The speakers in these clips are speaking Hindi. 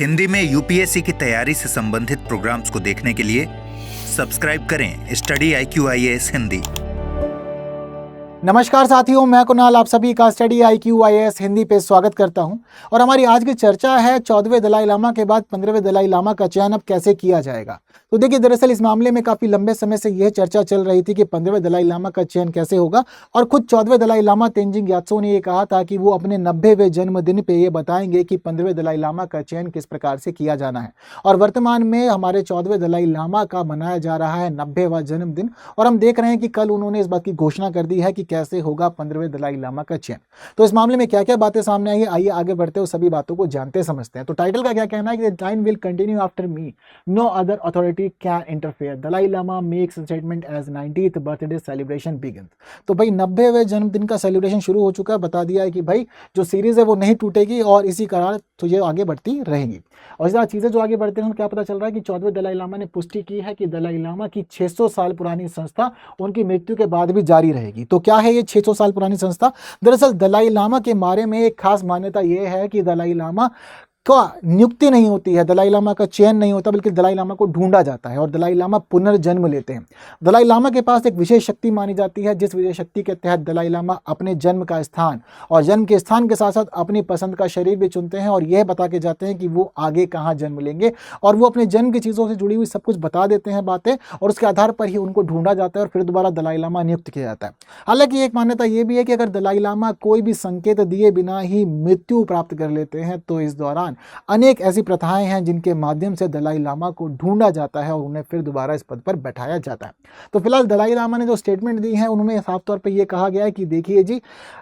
हिंदी में यूपीएससी की तैयारी से संबंधित प्रोग्राम्स को देखने के लिए सब्सक्राइब करें स्टडी IQIAS हिंदी। नमस्कार साथियों, मैं कुणाल आप सभी का स्टडी IQIAS हिंदी पे स्वागत करता हूं। और हमारी आज की चर्चा है 14वें दलाई लामा के बाद 15वें दलाई लामा का चयन अब कैसे किया जाएगा। तो देखिए, दरअसल इस मामले में काफी लंबे समय से यह चर्चा चल रही थी कि 15वें दलाई लामा का चयन कैसे होगा। और खुद 14वें दलाई लामा तेंजिन ग्यात्सो ने यह कहा था कि वो अपने 90वें जन्मदिन पे ये बताएंगे कि 15वें दलाई लामा का चयन किस प्रकार से किया जाना है। और वर्तमान में हमारे 14वें दलाई लामा का मनाया जा रहा है 90वां जन्मदिन, और हम देख रहे हैं कि कल उन्होंने इस बात की घोषणा कर दी है कि कैसे होगा 15वें दलाई लामा का चयन। तो इस मामले में क्या क्या बातें सामने आई है, आइए आगे बढ़ते हुए सभी बातों को जानते समझते हैं। तो टाइटल का क्या कहना है कि the line will continue after me, no other authority can interfere, Dalai Lama makes statement as 90th birthday celebration begins. तो भाई 90वें जन्मदिन का सेलिब्रेशन शुरू हो चुका है। बता दिया है कि भाई जो सीरीज है वो नहीं टूटेगी और इसी कारण तो ये आगे बढ़ती रहेगी। और इस तरह चीजें जो आगे बढ़ते हैं, क्या पता चल रहा है कि 14वें दलाई लामा ने पुष्टि की है कि दलाई लामा की 600 साल पुरानी संस्था उनकी मृत्यु के बाद भी जारी रहेगी। तो क्या है ये 600 साल पुरानी संस्था? दरअसल दलाई लामा के बारे में एक खास मान्यता यह है कि दलाई लामा का नियुक्ति नहीं होती है, दलाई लामा का चयन नहीं होता, बल्कि दलाई लामा को ढूंढा जाता है और दलाई लामा पुनर्जन्म लेते हैं। दलाई लामा के पास एक विशेष शक्ति मानी जाती है, जिस विशेष शक्ति के तहत दलाई लामा अपने जन्म का स्थान और जन्म के स्थान के साथ साथ अपनी पसंद का शरीर भी चुनते हैं और यह बता के जाते हैं कि वो आगे कहाँ जन्म लेंगे। और वो अपने जन्म की चीज़ों से जुड़ी हुई सब कुछ बता देते हैं बातें, और उसके आधार पर ही उनको ढूंढा जाता है और फिर दोबारा दलाई लामा नियुक्त किया जाता है। हालांकि एक मान्यता यह भी है कि अगर दलाई लामा कोई भी संकेत दिए बिना ही मृत्यु प्राप्त कर लेते हैं तो इस दौरान अनेक ऐसी प्रथाएं हैं जिनके माध्यम से दलाई लामा को ढूंढा जाता है और उन्हें फिर दोबारा इस पद पर बैठाया जाता है। तो फिलहाल दलाई लामा ने जो स्टेटमेंट दी है उनमें साफ तौर पर यह कहा गया है कि देखिए जी,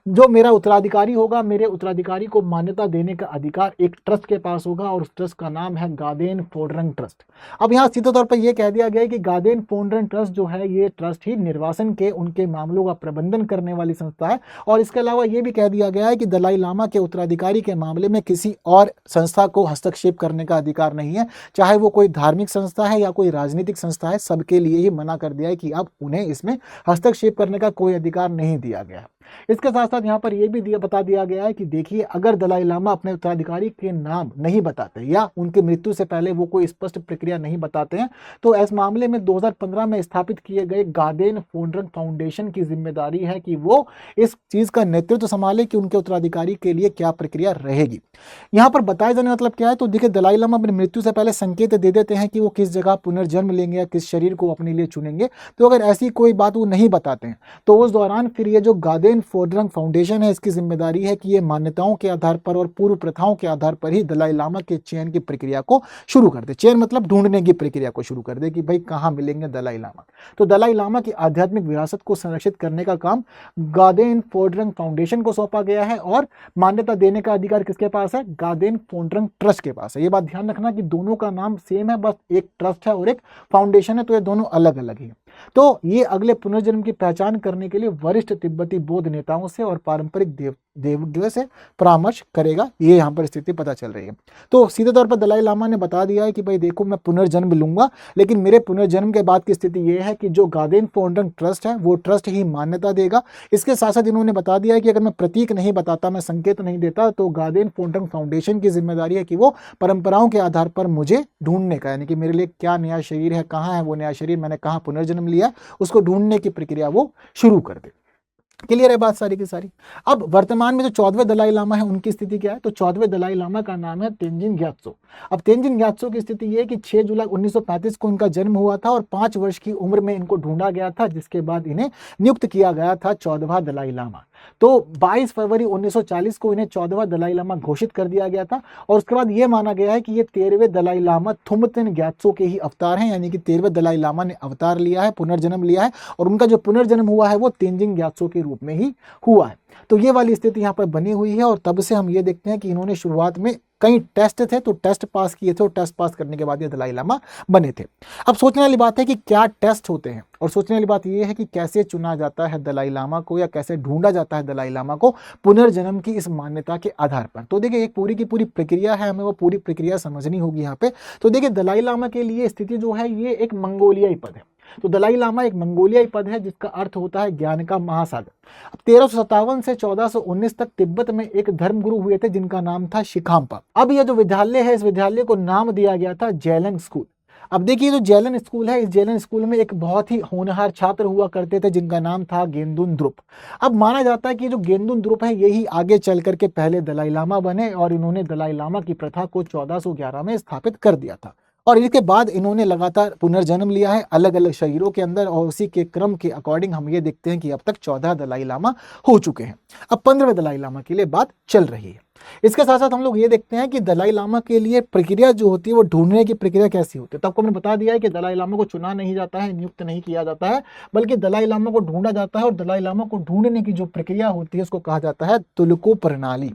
जो मेरा उत्तराधिकारी होगा, मेरे उत्तराधिकारी को मान्यता देने का अधिकार एक ट्रस्ट के पास होगा और उस ट्रस्ट का नाम है गादेन फोडरंग ट्रस्ट। अब यहाँ सीधे तौर पर यह कह दिया गया है कि गादेन फोडरंग ट्रस्ट जो है ये ट्रस्ट ही निर्वासन के उनके मामलों का प्रबंधन करने वाली संस्था है। और इसके अलावा यह भी कह दिया गया है कि दलाई लामा के उत्तराधिकारी के मामले में किसी और संस्था को हस्तक्षेप करने का अधिकार नहीं है, चाहे वो कोई धार्मिक संस्था है या कोई राजनीतिक संस्था है, सबके लिए ही मना कर दिया है कि अब उन्हें इसमें हस्तक्षेप करने का कोई अधिकार नहीं दिया गया। इसके साथ साथ यहाँ पर यह भी बता दिया गया है कि देखिए, अगर दलाई लामा अपने उत्तराधिकारी के नाम नहीं बताते या उनकी मृत्यु से पहले वो कोई स्पष्ट प्रक्रिया नहीं बताते हैं तो इस मामले में 2015 में स्थापित किए गए गादेन फोडरंग फाउंडेशन की जिम्मेदारी है कि वो इस चीज का नेतृत्व संभाले कि उनके उत्तराधिकारी के लिए क्या प्रक्रिया रहेगी। यहाँ पर बताया जाने मतलब क्या है, तो देखिए दलाई लामा अपनी मृत्यु से पहले संकेत दे देते हैं कि वो किस जगह पुनर्जन्म लेंगे या किस शरीर को अपने लिए चुनेंगे। तो अगर ऐसी कोई बात वो नहीं बताते हैं तो उस दौरान फिर ये जो गादेन फोडरंग फाउंडेशन है इसकी जिम्मेदारी है कि ये मान्यताओं के आधार पर और पूर्व प्रथाओं के आधार पर ही दलाई लामा के चयन की प्रक्रिया को शुरू कर दे। चयन मतलब ढूंढने की प्रक्रिया को शुरू कर दे कि भाई कहाँ मिलेंगे दलाई लामा। तो दलाई लामा की आध्यात्मिक विरासत को संरक्षित करने का काम गादेन फोडरंग फाउंडेशन को सौंपा गया है और मान्यता देने का अधिकार किसके पास है? गादेन फोडरंग ट्रस्ट के पास है। ये बात ध्यान रखना कि दोनों का नाम सेम है, बस एक ट्रस्ट है और एक फाउंडेशन है, तो ये दोनों अलग अलग ही है। तो ये अगले पुनर्जन्म की पहचान करने के लिए वरिष्ठ तिब्बती बौद्ध नेताओं से और पारंपरिक देवज्ञों से परामर्श करेगा, ये यहाँ पर स्थिति पता चल रही है। तो सीधे तौर पर दलाई लामा ने बता दिया है कि भाई देखो, मैं पुनर्जन्म लूंगा, लेकिन मेरे पुनर्जन्म के बाद की स्थिति ये है कि जो गादेन फोडरंग ट्रस्ट है वो ट्रस्ट ही मान्यता देगा। इसके साथ साथ इन्होंने बता दिया है कि अगर मैं प्रतीक नहीं बताता, मैं संकेत नहीं देता, तो गादेन फोडरंग फाउंडेशन की जिम्मेदारी है कि वो परंपराओं के आधार पर मुझे ढूंढने का, यानी कि मेरे लिए क्या नया शरीर है, कहाँ है वो नया शरीर, मैंने कहाँ पुनर्जन्म लिया, उसको ढूंढने की प्रक्रिया वो शुरू कर दे। क्लियर है बात सारी की सारी। अब वर्तमान में जो 14वें दलाई लामा है उनकी स्थिति क्या है, तो 14वें दलाई लामा का नाम है तेंजिन ग्यात्सो। अब तेंजिन ग्यात्सो की स्थिति ये है कि 6 जुलाई 1935 को इनका जन्म हुआ था और 5 वर्ष की उम्र में इनको ढूंढा गया था, जिसके बाद इन्हें नियुक्त किया गया था 14वां दलाई लामा। तो 22 फरवरी 1940 को इन्हें 14वां दलाई लामा घोषित कर दिया गया था और उसके बाद यह माना गया है कि ये 13वें दलाई लामा थुम्तेन ग्यात्सो के ही अवतार हैं, यानी कि 13वें दलाई लामा ने अवतार लिया है, पुनर्जन्म लिया है और उनका जो पुनर्जन्म हुआ है वो तेंजिन ग्यात्सो के रूप में ही हुआ है। तो ये वाली स्थिति यहाँ पर बनी हुई है और तब से हम ये देखते हैं कि इन्होंने शुरुआत में कई टेस्ट थे तो टेस्ट पास किए थे और टेस्ट पास करने के बाद ये दलाई लामा बने थे। अब सोचने वाली बात है कि क्या टेस्ट होते हैं और सोचने वाली बात यह है कि कैसे चुना जाता है दलाई लामा को या कैसे ढूंढा जाता है दलाई लामा को पुनर्जन्म की इस मान्यता के आधार पर। तो देखिए, एक पूरी की पूरी प्रक्रिया है, हमें वो पूरी प्रक्रिया समझनी होगी यहाँ पे। तो देखिए, दलाई लामा के लिए स्थिति जो है ये एक मंगोलियाई पद है। तो दलाई लामा एक मंगोलियाई पद है जिसका अर्थ होता है ज्ञान का महासागर। अब 1357 से 1419 तक तिब्बत में एक धर्मगुरु हुए थे जिनका नाम था शिखाम्पा। अब यह जो विद्यालय है, इस विद्यालय को नाम दिया गया था जेलन स्कूल। अब देखिए जो जेलन स्कूल है, इस जेलन स्कूल में एक बहुत ही होनहार छात्र हुआ करते थे जिनका नाम था गेंदुन द्रुप। अब माना जाता है कि जो गेंदुन द्रुप है यही आगे चल करके पहले दलाई लामा बने और इन्होंने दलाई लामा की प्रथा को 1411 में स्थापित कर दिया था। और इसके बाद इन्होंने लगातार पुनर्जन्म लिया है अलग अलग शरीरों के अंदर, और उसी के क्रम के अकॉर्डिंग हम ये देखते हैं कि अब तक 14 दलाई लामा हो चुके हैं। अब 15वें दलाई लामा के लिए बात चल रही है। इसके साथ साथ हम लोग ये देखते हैं कि दलाई लामा के लिए प्रक्रिया जो होती है वो ढूंढने की प्रक्रिया कैसी होती है। तो आपको मैंने बता दिया है कि दलाई लामा को चुना नहीं जाता है, नियुक्त नहीं किया जाता है, बल्कि दलाई लामा को ढूंढा जाता है। और दलाई लामा को ढूंढने की जो प्रक्रिया होती है उसको कहा जाता है तुल्को प्रणाली।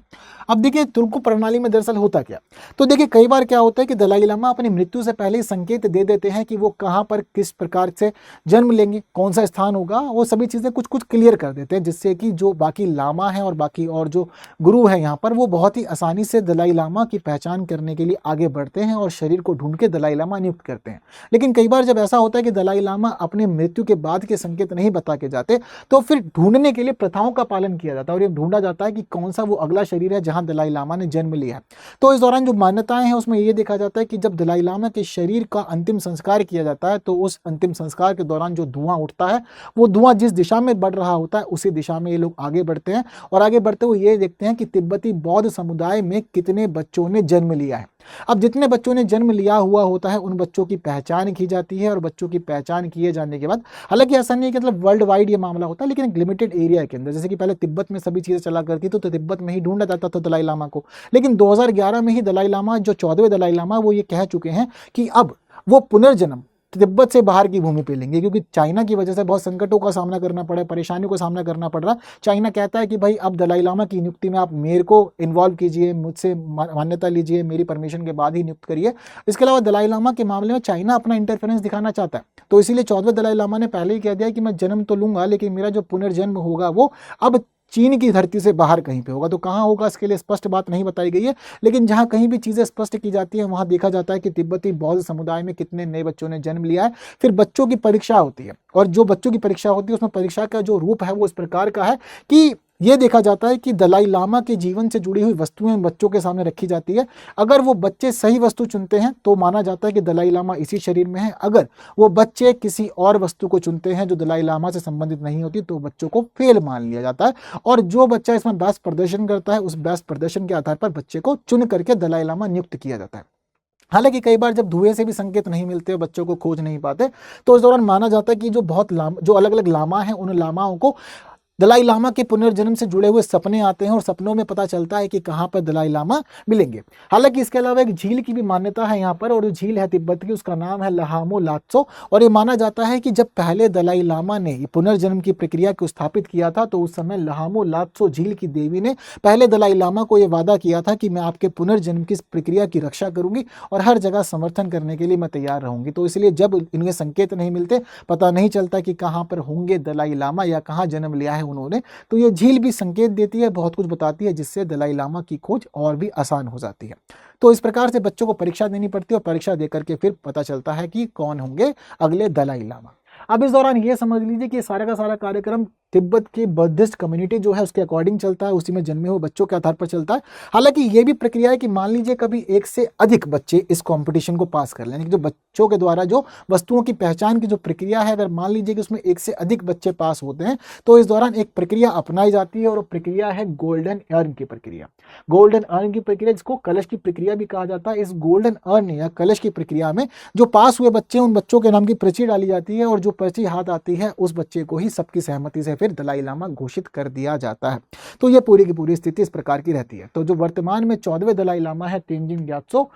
अब देखिए तुल्को प्रणाली में दरअसल होता क्या, तो देखिए कई बार क्या होता है कि दलाई लामा अपनी मृत्यु से पहले ही संकेत दे देते हैं कि वो कहाँ पर किस प्रकार से जन्म लेंगे, कौन सा स्थान होगा, वो सभी चीजें कुछ कुछ क्लियर कर देते हैं, जिससे कि जो बाकी लामा है और बाकी और जो गुरु है यहाँ पर वो बहुत ही आसानी से दलाई लामा की पहचान करने के लिए आगे बढ़ते हैं और शरीर को ढूंढ के दलाई लामा नियुक्त करते हैं। लेकिन कई बार जब ऐसा होता है कि दलाई लामा अपने मृत्यु के बाद के संकेत नहीं बता के जाते, तो फिर ढूंढने के लिए प्रथाओं का पालन किया जाता है और ये ढूंढा जाता है कि कौन सा वो अगला शरीर है जहां दलाई लामा ने जन्म लिया है। तो इस दौरान जो मान्यताएं हैं उसमें ये देखा जाता है कि जब दलाई लामा के शरीर का अंतिम संस्कार किया जाता है तो उस अंतिम संस्कार के दौरान जो धुआं उठता है वो धुआं जिस दिशा में बढ़ रहा होता है उसी दिशा में ये लोग आगे बढ़ते हैं और आगे बढ़ते हुए ये देखते हैं कि तिब्बती बौद्ध समुदाय में कितने बच्चों ने जन्म लिया है। अब जितने बच्चों ने जन्म लिया हुआ होता है उन बच्चों की पहचान की जाती है और बच्चों की पहचान किए जाने के बाद, हालांकि ऐसा नहीं है कि मतलब वर्ल्ड वाइड ये मामला होता है, लेकिन एक लिमिटेड एरिया के अंदर, जैसे कि पहले तिब्बत में सभी चीजें चला करती तो तिब्बत में ही ढूंढा जाता था दलाई लामा को। लेकिन 2011 में ही दलाई लामा, जो 14वें दलाई लामा, वो ये कह चुके हैं कि अब वो पुनर्जन्म तिब्बत से बाहर की भूमि पे लेंगे, क्योंकि चाइना की वजह से बहुत संकटों का सामना करना पड़ा है, परेशानियों का सामना करना पड़ रहा है। चाइना कहता है कि भाई अब दलाई लामा की नियुक्ति में आप मेरे को इन्वॉल्व कीजिए, मुझसे मान्यता लीजिए, मेरी परमिशन के बाद ही नियुक्त करिए। इसके अलावा दलाई लामा के मामले में चाइना अपना इंटरफेरेंस दिखाना चाहता है, तो इसीलिए 14वें दलाई लामा ने पहले ही कह दिया कि मैं जन्म तो लूंगा लेकिन मेरा जो पुनर्जन्म होगा वो अब चीन की धरती से बाहर कहीं पे होगा। तो कहाँ होगा इसके लिए स्पष्ट बात नहीं बताई गई है, लेकिन जहाँ कहीं भी चीजें स्पष्ट की जाती है वहां देखा जाता है कि तिब्बती बौद्ध समुदाय में कितने नए बच्चों ने जन्म लिया है। फिर बच्चों की परीक्षा होती है और जो बच्चों की परीक्षा होती है उसमें परीक्षा का जो रूप है वो इस प्रकार का है कि ये देखा जाता है कि दलाई लामा के जीवन से जुड़ी हुई वस्तुएं बच्चों के सामने रखी जाती है। अगर वो बच्चे सही वस्तु चुनते हैं तो माना जाता है कि दलाई लामा इसी शरीर में है। अगर वो बच्चे किसी और वस्तु को चुनते हैं जो दलाई लामा से संबंधित नहीं होती तो बच्चों को फेल मान लिया जाता है और जो बच्चा इसमें बेस्ट प्रदर्शन करता है उस बेस्ट प्रदर्शन के आधार पर बच्चे को चुन करके दलाई लामा नियुक्त किया जाता है। हालांकि कई बार जब धुएं से भी संकेत नहीं मिलते, बच्चों को खोज नहीं पाते, तो इस दौरान माना जाता है कि जो अलग अलग लामा हैं उन लामाओं को दलाई लामा के पुनर्जन्म से जुड़े हुए सपने आते हैं और सपनों में पता चलता है कि कहाँ पर दलाई लामा मिलेंगे। हालांकि इसके अलावा एक झील की भी मान्यता है यहाँ पर, और जो झील है तिब्बत की, उसका नाम है लहामो लात्सो। और ये माना जाता है कि जब पहले दलाई लामा ने पुनर्जन्म की प्रक्रिया को स्थापित किया था तो उस समय लहामो लात्सो झील की देवी ने पहले दलाई लामा को यह वादा किया था कि मैं आपके पुनर्जन्म की प्रक्रिया की रक्षा करूंगी और हर जगह समर्थन करने के लिए मैं तैयार रहूंगी। तो इसलिए जब इनके संकेत नहीं मिलते, पता नहीं चलता कि कहाँ पर होंगे दलाई लामा या कहाँ जन्म लिया है उन्होंने, तो ये झील भी संकेत देती है, बहुत कुछ बताती है, जिससे दलाई लामा की खोज और भी आसान हो जाती है। तो इस प्रकार से बच्चों को परीक्षा देनी पड़ती है और परीक्षा देकर के फिर पता चलता है कि कौन होंगे अगले दलाई लामा। अब इस दौरान ये समझ लीजिए कि सारा का सारा कार्यक्रम तिब्बत की बौद्धिस्ट कम्युनिटी जो है उसके अकॉर्डिंग चलता है, उसी में जन्मे हुए बच्चों के आधार पर चलता है। हालांकि ये भी प्रक्रिया है कि मान लीजिए कभी एक से अधिक बच्चे इस कंपटीशन को पास कर लें, जो बच्चों के द्वारा जो वस्तुओं की पहचान की जो प्रक्रिया है, अगर मान लीजिए कि उसमें एक से अधिक बच्चे पास होते हैं तो इस दौरान एक प्रक्रिया अपनाई जाती है और प्रक्रिया है गोल्डन अर्न की प्रक्रिया। गोल्डन अर्न की प्रक्रिया, जिसको कलश की प्रक्रिया भी कहा जाता है। इस गोल्डन अर्न या कलश की प्रक्रिया में जो पास हुए बच्चे, उन बच्चों के नाम की पर्ची डाली जाती है और जो पर्ची हाथ आती है उस बच्चे को ही सबकी सहमति से फिर दलाई लामा घोषित कर दिया जाता है। तो ये पूरी की पूरी स्थिति इस प्रकार की रहती है। तो जो वर्तमान में 14वें दलाई लामा है तेंजिन ग्यात्सो,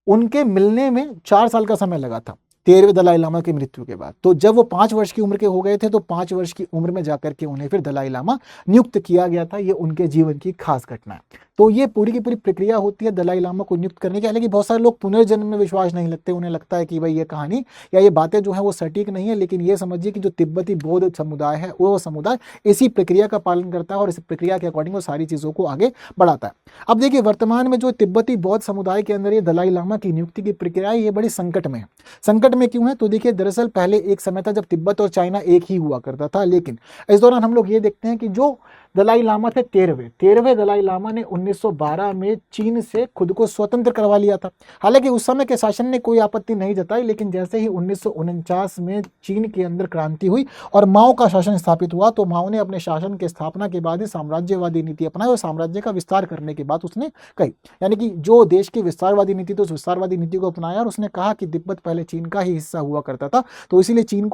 उनके मिलने में 4 साल का समय लगा था 13वें दलाई लामा की मृत्यु के बाद। तो जब वो 5 वर्ष की उम्र के हो गए थे तो 5 वर्ष की उम्र में जाकर के उन्हें फिर दलाई लामा नियुक्त किया गया था। ये उनके जीवन की खास घटना है। तो ये पूरी की पूरी प्रक्रिया होती है दलाई लामा को नियुक्त करने की। हालांकि बहुत सारे लोग पुनर्जन्म में विश्वास नहीं लगते, उन्हें लगता है कि भाई ये कहानी या ये बातें जो है वो सटीक नहीं है, लेकिन ये समझिए कि जो तिब्बती बौद्ध समुदाय है वो समुदाय इसी प्रक्रिया का पालन करता है और इस प्रक्रिया के अकॉर्डिंग वो सारी चीज़ों को आगे बढ़ाता है। अब देखिए वर्तमान में जो तिब्बती बौद्ध समुदाय के अंदर ये दलाई लामा की नियुक्ति की प्रक्रिया है, ये बड़ी संकट में है। संकट में क्यों है? तो देखिए दरअसल पहले एक समय था जब तिब्बत और चाइना एक ही हुआ करता था, लेकिन इस दौरान हम लोग ये देखते हैं कि जो दलाई लामा थे 13वें दलाई लामा ने 1912 में चीन से खुद को स्वतंत्र करवा लिया था। हालांकि उस समय के शासन ने कोई आपत्ति नहीं जताई, लेकिन जैसे ही 1949 में चीन के अंदर क्रांति हुई और माओ का शासन स्थापित हुआ, तो माओ ने अपने शासन की स्थापना के बाद ही साम्राज्यवादी नीति अपनाई और साम्राज्य का विस्तार करने की बात उसने कही। यानी कि जो देश की विस्तारवादी नीति तो उस विस्तारवादी नीति को अपनाया और उसने कहा कि तिब्बत पहले चीन का ही हिस्सा हुआ करता था, तो इसीलिए चीन में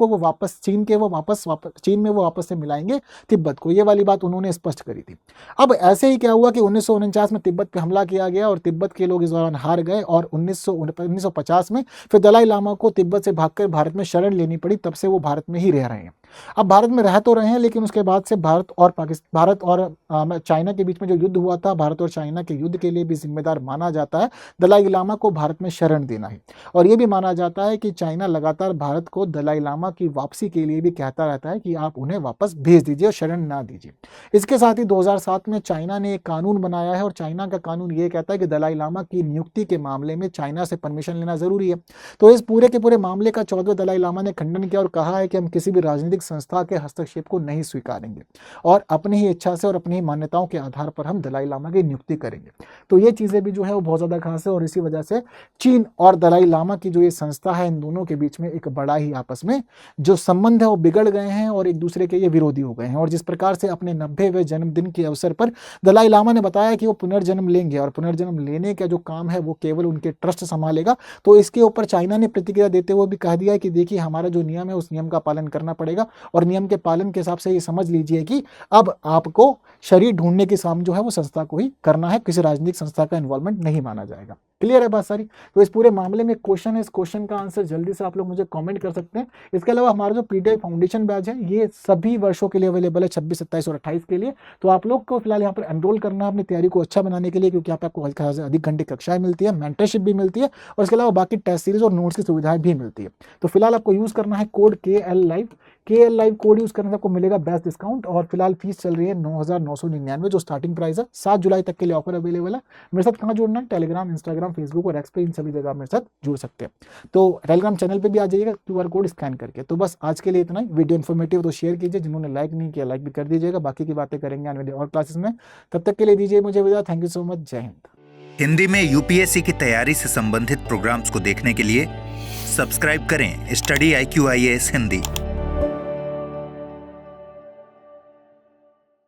वो वापस से मिलाएंगे तिब्बत को। ये वाली बात उन्होंने स्पष्ट करी थी। अब ऐसे ही क्या हुआ कि 1949 में तिब्बत पे हमला किया गया और तिब्बत के लोग इस दौरान हार गए और 1950 में फिर दलाई लामा को तिब्बत से भागकर भारत में शरण लेनी पड़ी। तब से वो भारत में ही रह रहे हैं। अब भारत में रह तो रहे हैं, लेकिन उसके बाद से भारत और चाइना के बीच में जो युद्ध हुआ था, भारत और चाइना के युद्ध के लिए भी जिम्मेदार माना जाता है दलाई लामा को भारत में शरण देना ही। और ये भी माना जाता है कि चाइना लगातार भारत को दलाई लामा की वापसी के लिए भी कहता रहता है कि आप उन्हें वापस भेज दीजिए और शरण ना दीजिए। इसके साथ ही 2007 में चाइना ने एक कानून बनाया है और चाइना का कानून ये कहता है कि दलाई लामा की नियुक्ति के मामले में चाइना से परमिशन लेना जरूरी है। तो इस पूरे के पूरे मामले का 14वें दलाई लामा ने खंडन किया और कहा है कि हम किसी भी राजनीतिक संस्था के हस्तक्षेप को नहीं स्वीकारेंगे और अपनी ही इच्छा से और अपनी ही मान्यताओं के आधार पर हम दलाई लामा की नियुक्ति करेंगे। तो ये चीजें भी जो है वो बहुत ज्यादा खास है और इसी वजह से चीन और दलाई लामा की जो ये संस्था है, इन दोनों के बीच में एक बड़ा ही आपस में जो संबंध है वो बिगड़ गए हैं और एक दूसरे के ये विरोधी हो गए हैं। और जिस प्रकार से अपने 90वें जन्मदिन के अवसर पर दलाई लामा ने बताया कि वो पुनर्जन्म लेंगे और पुनर्जन्म लेने का जो काम है वो केवल उनके ट्रस्ट संभालेगा, तो इसके ऊपर चाइना ने प्रतिक्रिया देते हुए भी कह दिया कि देखिए हमारा जो नियम है उस नियम का पालन करना पड़ेगा और नियम के पालन के हिसाब से ये समझ लीजिए कि अब आपको शरीर ढूंढने की काम जो है वो संस्था को ही करना है, किसी राजनीतिक संस्था का इन्वॉल्वमेंट नहीं माना जाएगा। क्लियर है बात सारी? तो इस पूरे मामले में क्वेश्चन है, इस क्वेश्चन का आंसर जल्दी से आप लोग मुझे कमेंट कर सकते हैं। इसके अलावा हमारा जो पीटीआई फाउंडेशन बैच है ये सभी वर्षों के लिए अवेलेबल है, 26, 27 और 28 के लिए। तो आप लोग को फिलहाल यहाँ पर एनरोल करना है अपनी तैयारी को अच्छा बनाने के लिए, क्योंकि यहाँ पे आपको अधिक घंटे कक्षाएं मिलती है, मेंटरशिप भी मिलती है और इसके अलावा बाकी टेस्ट सीरीज और नोट्स की सुविधाएं भी मिलती है। तो फिलहाल आपको यूज करना है code KL Live code use करने से आपको मिलेगा बेस्ट डिस्काउंट और फिलहाल फीस चल रही है 9,999 जो स्टार्टिंग प्राइस है। 7 जुलाई तक के लिए ऑफर अवेलेबल है। मेरे साथ कहाँ जुड़ना है? टेलीग्राम, इंस्टाग्राम, फेसबुक और एक्स पे, इन सभी जगह मेरे साथ जुड़ सकते हैं। तो टेलीग्राम चैनल पे भी आ जाइएगा QR कोड स्कैन करके। तो बस आज के लिए इतना ही। वीडियो इन्फॉर्मेटिव तो शेयर कीजिए, जिन्होंने लाइक नहीं किया लाइक भी कर दीजिएगा। बाकी की बातें करेंगे आने वाले और क्लासेस में। तब तक के लिए दीजिए मुझे विदा। Thank you so much. जय हिंद। हिंदी में यूपीएससी की तैयारी से संबंधित प्रोग्राम्स को देखने के लिए सब्सक्राइब करें स्टडी IQ IAS हिंदी।